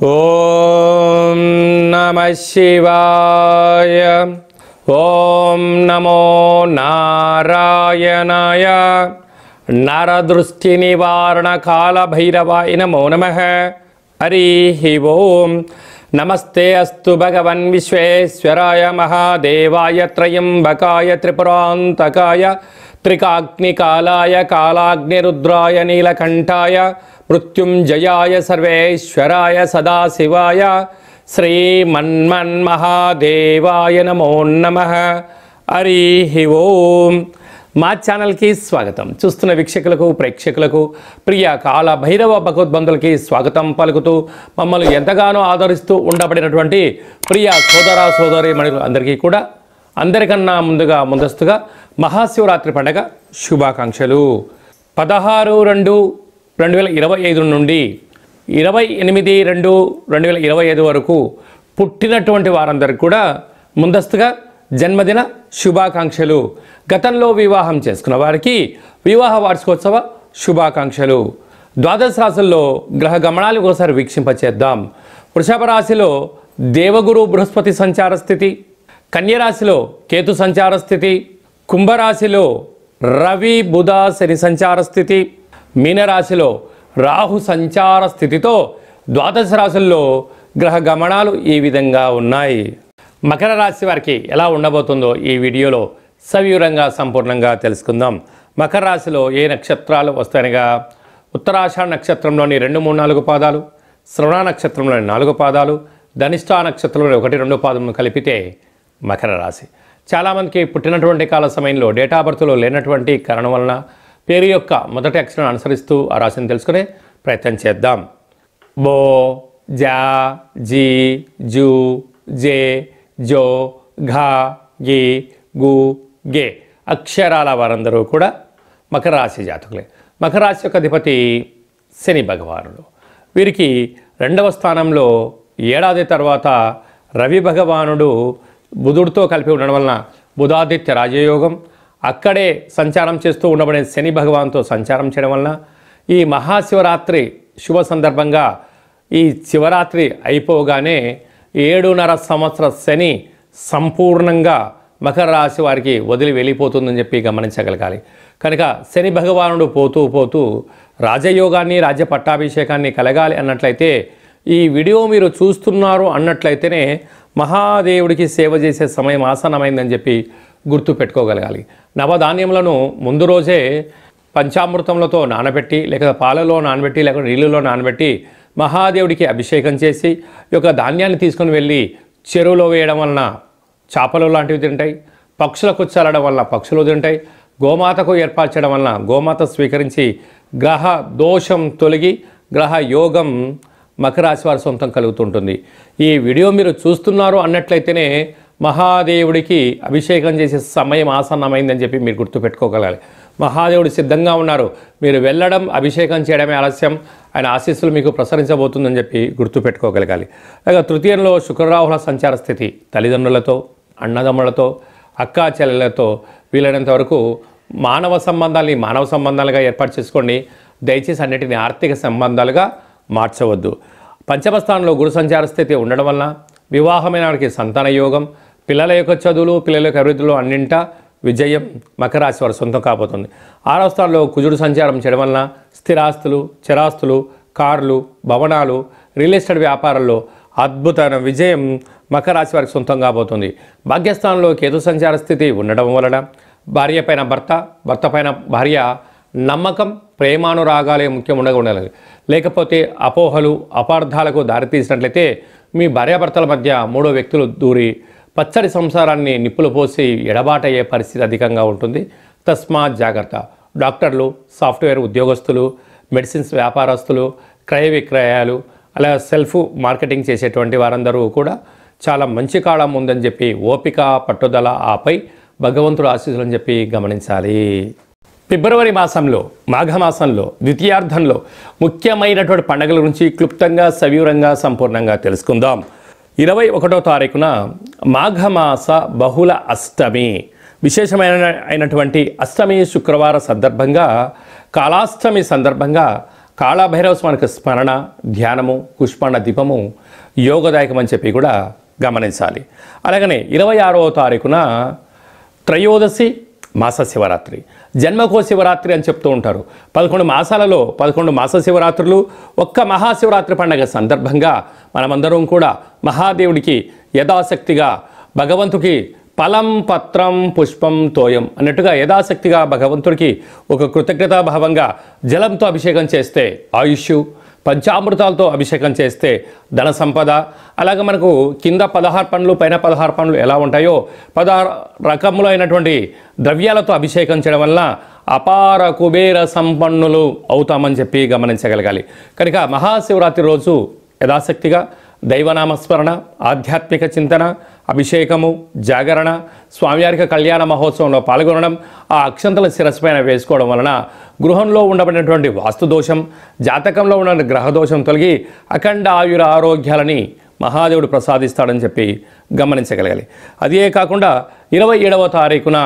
ఓం నమః శివాయ. ఓం నమో నారాయణాయ. నరదృష్టి నివారణ కాల భైరవాయ నమో నమః. హరి ఓం. నమస్తే అస్తు భగవన్ విశ్వేశ్వరాయ మహాదేవాయ త్రయంబకాయ త్రిపురాంతకాయ త్రికాగ్నికాలాయ కాలాగ్నిరుద్రాయ నీలకంఠాయ మృత్యుంజయాయ సర్వేశ్వరాయ సదాశివాయ శ్రీమన్మన్మహాదేవాయ నమో నమః. హరి ఓం. మా ఛానల్కి స్వాగతం. చూస్తున్న వీక్షకులకు ప్రేక్షకులకు ప్రియ కాల భైరవ భగవద్బంధులకి స్వాగతం పలుకుతూ మమ్మల్ని ఎంతగానో ఆదరిస్తూ ఉండబడినటువంటి ప్రియ సోదర సోదరి మణులు అందరికీ కూడా అందరికన్నా ముందస్తుగా మహాశివరాత్రి పండగ శుభాకాంక్షలు. 16/2/2025 నుండి 28/2/2025 వరకు పుట్టినటువంటి వారందరికీ కూడా ముందస్తుగా జన్మదిన శుభాకాంక్షలు. గతంలో వివాహం చేసుకున్న వారికి వివాహ వార్షికోత్సవ శుభాకాంక్షలు. ద్వాదశ రాశుల్లో గ్రహ గమనాలు ఒకసారి వీక్షింపచేద్దాం. వృషభ రాశిలో దేవగురు బృహస్పతి సంచార స్థితి, కన్యరాశిలో కేతు సంచార స్థితి, కుంభరాశిలో రవి బుధ శని సంచార స్థితి, మీనరాశిలో రాహు సంచార స్థితితో ద్వాదశ రాశుల్లో గ్రహ గమనాలు ఈ విధంగా ఉన్నాయి. మకర రాశి వారికి ఎలా ఉండబోతుందో ఈ వీడియోలో సవివరంగా సంపూర్ణంగా తెలుసుకుందాం. మకర రాశిలో ఏ నక్షత్రాలు వస్తాయనగా ఉత్తరాషాఢ నక్షత్రంలోని 2, 3, 4 పాదాలు, శ్రవణ నక్షత్రంలోని 4 పాదాలు, ధనిష్ఠా నక్షత్రంలోని 1, 2 పాదములను కలిపితే మకర రాశి. చాలామందికి పుట్టినటువంటి కాల సమయంలో డేట్ ఆఫ్ బర్త్లో లేనటువంటి కారణం వలన పేరు యొక్క మొదటి అక్షరం అనుసరిస్తూ ఆ రాశిని తెలుసుకునే ప్రయత్నం చేద్దాం. బో, జా, జీ, జూ, జే, జో, ఘా, గి, గు, గే అక్షరాల వారందరూ కూడా మకర రాశి జాతకులే. మకర రాశి యొక్క అధిపతి శని భగవానుడు. వీరికి 2వ స్థానంలో ఏడాది తర్వాత రవి భగవానుడు బుధుడితో కలిపి ఉండడం వలన బుధాదిత్య రాజయోగం, అక్కడే సంచారం చేస్తూ ఉండబడే శని భగవాన్తో సంచారం చేయడం వలన ఈ మహాశివరాత్రి శుభ సందర్భంగా ఈ శివరాత్రి అయిపోగానే 7.5 సంవత్సర శని సంపూర్ణంగా మకర రాశి వారికి వదిలి వెళ్ళిపోతుందని చెప్పి గమనించగలగాలి. కనుక శని భగవానుడు పోతూ పోతూ రాజయోగాన్ని రాజ్య పట్టాభిషేకాన్ని కలగాలి అన్నట్లయితే ఈ వీడియో మీరు చూస్తున్నారు అన్నట్లయితేనే మహాదేవుడికి సేవ చేసే సమయం ఆసన్నమైందని చెప్పి గుర్తు పెట్టుకోగలగాలి. నవధాన్యములను ముందు రోజే పంచామృతములతో నానబెట్టి లేక పాలలో నానబెట్టి లేక నీళ్ళలో నానబెట్టి మహాదేవుడికి అభిషేకం చేసి ఈ యొక్క ధాన్యాన్ని తీసుకొని వెళ్ళి చెరువులో వేయడం వలన చేపలు లాంటివి తింటాయి, పక్షులకు చల్లడం వలన పక్షులు తింటాయి, గోమాతకు ఏర్పరచడం వలన గోమాత స్వీకరించి గ్రహ దోషం తొలగి గ్రహ యోగం మకర రాశి వారి సొంతం కలుగుతుంటుంది. ఈ వీడియో మీరు చూస్తున్నారు అన్నట్లయితేనే మహాదేవుడికి అభిషేకం చేసే సమయం ఆసన్నమైందని చెప్పి మీరు గుర్తుపెట్టుకోగలగాలి. మహాదేవుడు సిద్ధంగా ఉన్నారు. మీరు వెళ్ళడం అభిషేకం చేయడమే ఆలస్యం, ఆయన ఆశీస్సులు మీకు ప్రసరించబోతుందని చెప్పి గుర్తుపెట్టుకోగలగాలి. అలాగే తృతీయంలో శుక్రరాహుల సంచార స్థితి తల్లిదండ్రులతో, అన్నదమ్ములతో, అక్కా చెల్లెలతో వీలైనంత వరకు మానవ సంబంధాలుగా ఏర్పాటు చేసుకోండి. దయచేసి అన్నిటిని ఆర్థిక సంబంధాలుగా మార్చవద్దు. పంచమ స్థానంలో గురు సంచార స్థితి ఉండడం వలన వివాహమైన వారికి సంతాన యోగం, పిల్లల యొక్క చదువులు, పిల్లల యొక్క అభివృద్ధిలో అన్నింటా విజయం మకర రాశి వారి సొంతం కాబోతుంది. 6వ స్థానంలో కుజుడు సంచారం చేయడం వలన స్థిరాస్తులు, చరాస్తులు, కార్లు, భవనాలు, రియల్ ఎస్టేట్ వ్యాపారాల్లో అద్భుతమైన విజయం మకర రాశి వారికి సొంతం కాబోతుంది. భాగ్యస్థానంలో కేతు సంచార స్థితి ఉండడం వలన భార్య పైన భర్త, భర్త పైన భార్య నమ్మకం, ప్రేమానురాగాలే ముఖ్యం ఉండాలి. లేకపోతే అపోహలు, అపార్థాలకు దారితీసినట్లయితే మీ భార్యాభర్తల మధ్య 3వ వ్యక్తులు దూరి పచ్చడి సంసారాన్ని నిప్పులు పోసి ఎడబాటయ్యే పరిస్థితి అధికంగా ఉంటుంది. తస్మాత్ జాగ్రత్త. డాక్టర్లు, సాఫ్ట్వేర్ ఉద్యోగస్తులు, మెడిసిన్స్ వ్యాపారస్తులు, క్రయ విక్రయాలు, అలా సెల్ఫ్ మార్కెటింగ్ చేసేటువంటి వారందరూ కూడా చాలా మంచి కాలం ఉందని చెప్పి ఓపిక, పట్టుదల, ఆపై భగవంతుడు ఆశీస్సులని చెప్పి గమనించాలి. ఫిబ్రవరి మాసంలో, మాఘమాసంలో ద్వితీయార్థంలో ముఖ్యమైనటువంటి పండుగల గురించి క్లుప్తంగా సవివరంగా సంపూర్ణంగా తెలుసుకుందాం. 21వ తారీఖున మాఘమాస బహుళ అష్టమి అయినటువంటి అష్టమి శుక్రవార సందర్భంగా కాళాష్టమి సందర్భంగా కాళభైరవ స్వామికి స్మరణ ధ్యానము కుష్మాండ దీపము యోగదాయకం అని చెప్పి కూడా గమనించాలి. అలాగనే 26వ తారీఖున త్రయోదశి మాస శివరాత్రి, జన్మకో శివరాత్రి అని చెప్తూ ఉంటారు. 11 మాసాలలో 11 మాస శివరాత్రులు, ఒక్క మహాశివరాత్రి పండగ సందర్భంగా మనమందరం కూడా మహాదేవుడికి యథాశక్తిగా భగవంతుడికి ఫలం పత్రం పుష్పం తోయం అన్నట్టుగా యథాశక్తిగా భగవంతుడికి ఒక కృతజ్ఞతాభావంగా జలంతో అభిషేకం చేస్తే ఆయుష్, పంచామృతాలతో అభిషేకం చేస్తే ధన సంపద, అలాగే మనకు కింద 16 పండ్లు పైన 16 పండ్లు ఎలా ఉంటాయో 16 రకములైనటువంటి ద్రవ్యాలతో అభిషేకం చేయడం వల్ల అపార కుబేర సంపన్నులు అవుతామని చెప్పి గమనించగలగాలి. కనుక మహాశివరాత్రి రోజు యథాశక్తిగా దైవనామస్మరణ, ఆధ్యాత్మిక చింతన, అభిషేకము, జాగరణ, స్వామివారికి కళ్యాణ మహోత్సవంలో పాల్గొనడం, ఆ అక్షంతల శిరస్సు పైన వేసుకోవడం వలన గృహంలో ఉండబడినటువంటి వాస్తుదోషం, జాతకంలో ఉన్న గ్రహదోషం తొలగి అఖండ ఆయుర ఆరోగ్యాలని మహాదేవుడు ప్రసాదిస్తాడని చెప్పి గమనించగలగాలి. అదే కాకుండా 27వ తారీఖున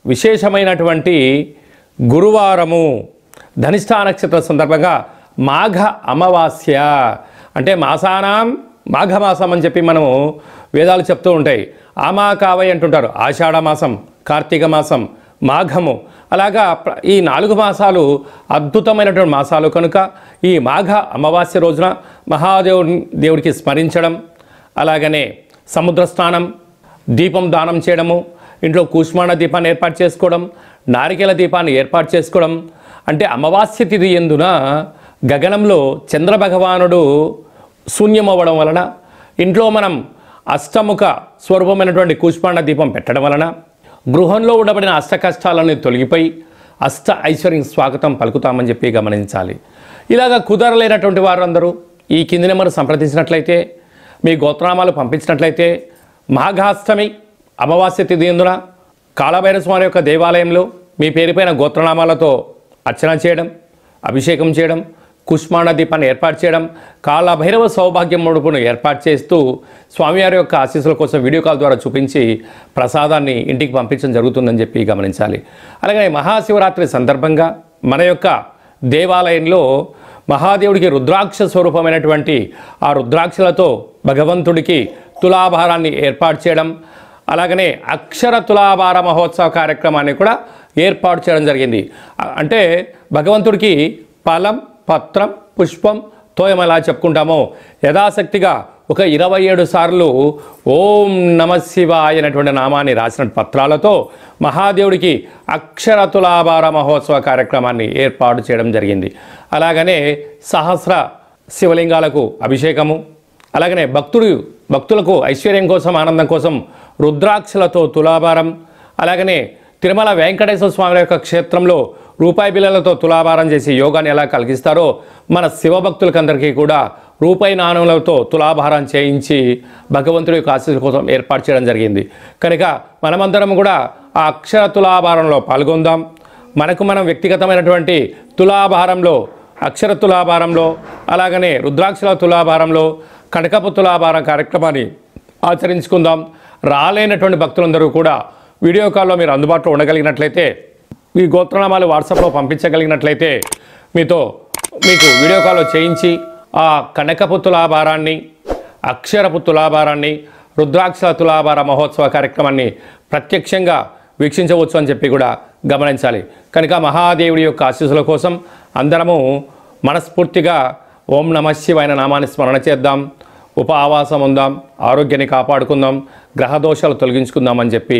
విశేషమైనటువంటి గురువారము ధనిష్ఠా నక్షత్ర సందర్భంగా మాఘ అమావాస్య, అంటే మాసానాం మాఘమాసం అని చెప్పి మనము వేదాలు చెప్తూ ఉంటాయి. ఆమా కావై అంటుంటారు. ఆషాఢ మాసం, కార్తీక మాసం, మాఘము, అలాగా ఈ 4 మాసాలు అద్భుతమైనటువంటి మాసాలు కనుక ఈ మాఘ అమావాస్య రోజున దేవుడికి స్మరించడం, అలాగనే సముద్ర స్నానం, దీపం దానం చేయడము, ఇంట్లో కూష్మాండ దీపాన్ని ఏర్పాటు చేసుకోవడం, నారికేల దీపాన్ని ఏర్పాటు చేసుకోవడం, అంటే అమావాస్య తిథి ఎందున గగనంలో చంద్రభగవానుడు శూన్యమవ్వడం వలన ఇంట్లో మనం అష్టముఖ స్వరూపమైనటువంటి కూష్మాండ దీపం పెట్టడం వలన గృహంలో ఉండబడిన అష్ట కష్టాలన్నీ తొలగిపోయి అష్ట ఐశ్వర్యం స్వాగతం పలుకుతామని చెప్పి గమనించాలి. ఇలాగ కుదరలేనటువంటి వారందరూ ఈ కింది నెంబర్ సంప్రదించినట్లయితే, మీ గోత్రనామాలు పంపించినట్లయితే మాఘాష్టమి అమావాస్య తిథి ఎందున కాళభైరవ స్వామి యొక్క దేవాలయంలో మీ పేరుపైన గోత్రనామాలతో అర్చన చేయడం, అభిషేకం చేయడం, కుష్మాండ దీపాన్ని ఏర్పాటు చేయడం, కాళభైరవ సౌభాగ్యం ముడుపును ఏర్పాటు చేస్తూ స్వామివారి యొక్క ఆశీస్సుల కోసం వీడియో కాల్ ద్వారా చూపించి ప్రసాదాన్ని ఇంటికి పంపించడం జరుగుతుందని చెప్పి గమనించాలి. అలాగే మహాశివరాత్రి సందర్భంగా మన యొక్క దేవాలయంలో మహాదేవుడికి రుద్రాక్ష స్వరూపమైనటువంటి ఆ రుద్రాక్షలతో భగవంతుడికి తులాభారాన్ని ఏర్పాటు చేయడం, అలాగనే అక్షర తులాభార మహోత్సవ కార్యక్రమాన్ని కూడా ఏర్పాటు చేయడం జరిగింది. అంటే భగవంతుడికి ఫలం పత్రం పుష్పం తోయం ఎలా చెప్పుకుంటామో యథాశక్తిగా ఒక 27 సార్లు ఓం నమ శివాయ అనేటువంటి నామాన్ని రాసిన పత్రాలతో మహాదేవుడికి అక్షర తులాభార మహోత్సవ కార్యక్రమాన్ని ఏర్పాటు చేయడం జరిగింది. అలాగనే సహస్ర శివలింగాలకు అభిషేకము, అలాగనే భక్తులకు ఐశ్వర్యం కోసం ఆనందం కోసం రుద్రాక్షలతో తులాభారం, అలాగనే తిరుమల వెంకటేశ్వర స్వామి యొక్క క్షేత్రంలో రూపాయి బిళ్ళలతో తులాభారం చేసి యోగాన్ని ఎలా కలిగిస్తారో మన శివభక్తులకందరికీ కూడా రూపాయి నాణ్యములతో తులాభారం చేయించి భగవంతుడి యొక్క ఆశీస్సుల కోసం ఏర్పాటు చేయడం జరిగింది. కనుక మనమందరం కూడా ఆ అక్షర తులాభారంలో పాల్గొందాం. మనం వ్యక్తిగతమైనటువంటి తులాభారంలో, అక్షర తులాభారంలో, అలాగనే రుద్రాక్షల తులాభారంలో, కనకపు తులాభారం కార్యక్రమాన్ని ఆచరించుకుందాం. రాలేనటువంటి భక్తులందరూ కూడా వీడియో కాల్లో మీరు అందుబాటులో ఉండగలిగినట్లయితే, మీ గోత్రనామాలు వాట్సాప్లో పంపించగలిగినట్లయితే మీకు వీడియో కాల్లో చేయించి ఆ కనకపు తులాభారాన్ని, అక్షరపు తులాభారాన్ని, రుద్రాక్షల తులాభార మహోత్సవ కార్యక్రమాన్ని ప్రత్యక్షంగా వీక్షించవచ్చు అని చెప్పి కూడా గమనించాలి. కనుక మహాదేవుడి యొక్క ఆశీస్సుల కోసం అందరము మనస్ఫూర్తిగా ఓం నమః శివాయ నామాన్ని స్మరణ చేద్దాం, ఉపవాసం ఉందాం, ఆరోగ్యాన్ని కాపాడుకుందాం, గ్రహదోషాలు తొలగించుకుందామని చెప్పి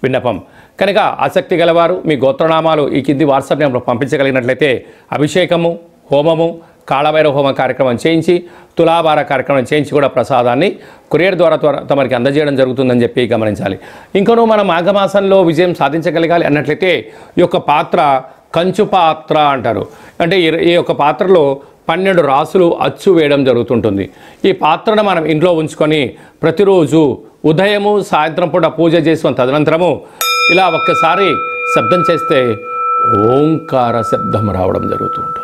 విన్నపం. కనుక ఆసక్తి గలవారు మీ గోత్రనామాలు ఈ కింది వాట్సాప్ నెంబర్లో పంపించగలిగినట్లయితే అభిషేకము, హోమము, కాళభైరవ హోమ కార్యక్రమం చేయించి తులాభార కార్యక్రమం చేయించి కూడా ప్రసాదాన్ని కొరియర్ ద్వారా తమరికి అందజేయడం జరుగుతుందని చెప్పి గమనించాలి. ఇంకనూ మనం మాఘమాసంలో విజయం సాధించగలగాలి అన్నట్లయితే ఈ యొక్క పాత్ర కంచు పాత్ర అంటారు. అంటే ఈ యొక్క పాత్రలో 12 రాసులు అచ్చు వేయడం జరుగుతుంటుంది. ఈ పాత్రను మనం ఇంట్లో ఉంచుకొని ప్రతిరోజు ఉదయము సాయంత్రం పూట పూజ చేసుకున్న తదనంతరము ఇలా ఒక్కసారి శబ్దం చేస్తే ఓంకార శబ్దం రావడం జరుగుతూ ఉంటుంది.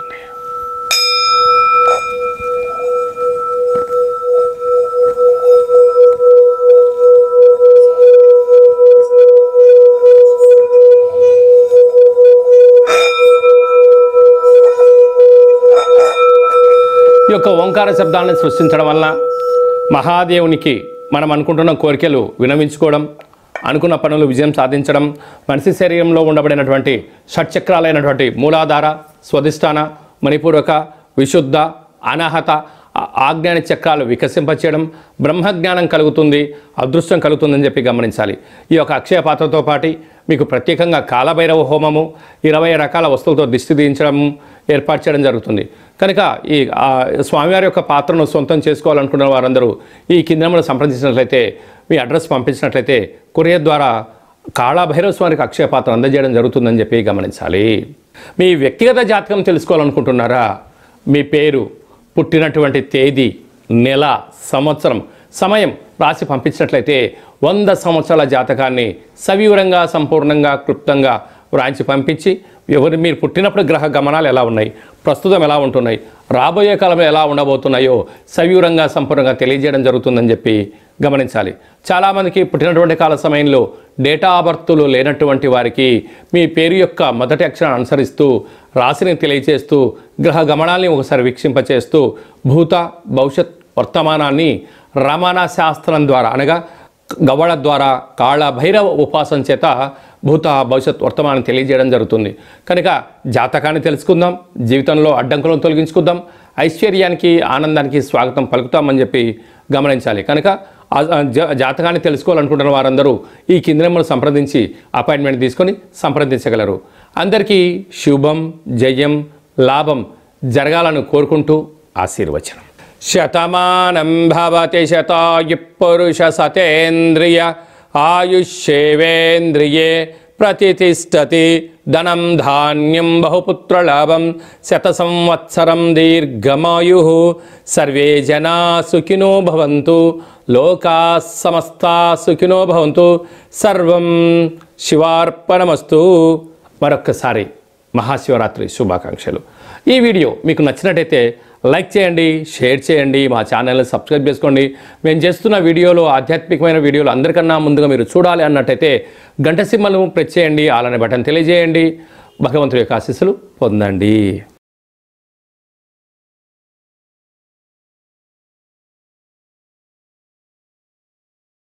ఈ యొక్క ఓంకార శబ్దాలను సృష్టించడం వలన మహాదేవునికి మనం అనుకుంటున్న కోరికలు వినవించుకోవడం, అనుకున్న పనులు విజయం సాధించడం, మనిషి శరీరంలో ఉండబడినటువంటి షట్చక్రాలైనటువంటి మూలాధార, స్వధిష్టాన, మణిపూరక, విశుద్ధ, అనాహత, ఆజ్ఞాన చక్రాలు వికసింపచేయడం, బ్రహ్మజ్ఞానం కలుగుతుంది, అదృష్టం కలుగుతుందని చెప్పి గమనించాలి. ఈ యొక్క అక్షయ పాత్రతో పాటు మీకు ప్రత్యేకంగా కాలభైరవ హోమము, 20 రకాల వస్తువులతో దిష్టి తీయించడం ఏర్పాటు చేయడం జరుగుతుంది. కనుక ఈ స్వామివారి యొక్క పాత్రను సొంతం చేసుకోవాలనుకున్న వారందరూ ఈ కింద సంప్రదించినట్లయితే, మీ అడ్రస్ పంపించినట్లయితే కొరియర్ ద్వారా కాళభైరవ స్వామికి అక్షయ పాత్ర అందజేయడం జరుగుతుందని చెప్పి గమనించాలి. మీ వ్యక్తిగత జాతకం తెలుసుకోవాలనుకుంటున్నారా? మీ పేరు, పుట్టినటువంటి తేదీ, నెల, సంవత్సరం, సమయం రాసి పంపించినట్లయితే 100 సంవత్సరాల జాతకాన్ని సవివరంగా, సంపూర్ణంగా, క్లుప్తంగా వ్రాయించి పంపించి మీరు పుట్టినప్పుడు గ్రహ గమనాలు ఎలా ఉన్నాయి, ప్రస్తుతం ఎలా ఉంటున్నాయి, రాబోయే కాలంలో ఎలా ఉండబోతున్నాయో సవివరంగా, సంపూర్ణంగా తెలియజేయడం జరుగుతుందని చెప్పి గమనించాలి. చాలామందికి పుట్టినటువంటి కాల సమయంలో డేటా ఆఫ్ బర్త్లు లేనటువంటి వారికి మీ పేరు యొక్క మొదటి అక్షరాన్ని అనుసరిస్తూ రాశిని తెలియజేస్తూ గ్రహ గమనాల్ని ఒకసారి వీక్షింపచేస్తూ భూత భవిష్యత్ వర్తమానాన్ని రమణ శాస్త్రం ద్వారా అనగా గవ్వళ ద్వారా కాళభైరవ ఉపాసన చేత భూత భవిష్యత్ వర్తమానం తెలియజేయడం జరుగుతుంది. కనుక జాతకాన్ని తెలుసుకుందాం, జీవితంలో అడ్డంకులను తొలగించుకుందాం, ఐశ్వర్యానికి, ఆనందానికి స్వాగతం పలుకుతామని చెప్పి గమనించాలి. కనుక జాతకాన్ని తెలుసుకోవాలనుకుంటున్న వారందరూ ఈ కింద నెంబర్ను సంప్రదించి అపాయింట్మెంట్ తీసుకొని సంప్రదించగలరు. అందరికీ శుభం, జయం, లాభం జరగాలని కోరుకుంటూ ఆశీర్వచనం. శతమానం భవతి శతాయుః పురుష సతేంద్రియ ఆయుష్యేవేంద్రియే ప్రతిష్టతి ధనం ధాన్యం బహుపుత్రలాభం శత సంవత్సరం దీర్ఘమాయు సర్వే జనా సుఖినో భవంతు లోకా సమస్తా సుఖినో భవంతు సర్వం శివార్పణమస్తు. మరొక్కసారి మహాశివరాత్రి శుభాకాంక్షలు. ఈ వీడియో మీకు నచ్చినట్టయితే లైక్ చేయండి, షేర్ చేయండి, మా ఛానల్ని సబ్స్క్రైబ్ చేసుకోండి. మేము చేస్తున్న వీడియోలో ఆధ్యాత్మికమైన వీడియోలు అందరికన్నా ముందుగా మీరు చూడాలి అన్నట్టయితే గంట సింబల్ను ప్రెస్ చేయండి, అలానే బటన్ తెలియజేయండి. భగవంతుడి యొక్క ఆశీస్సులు పొందండి.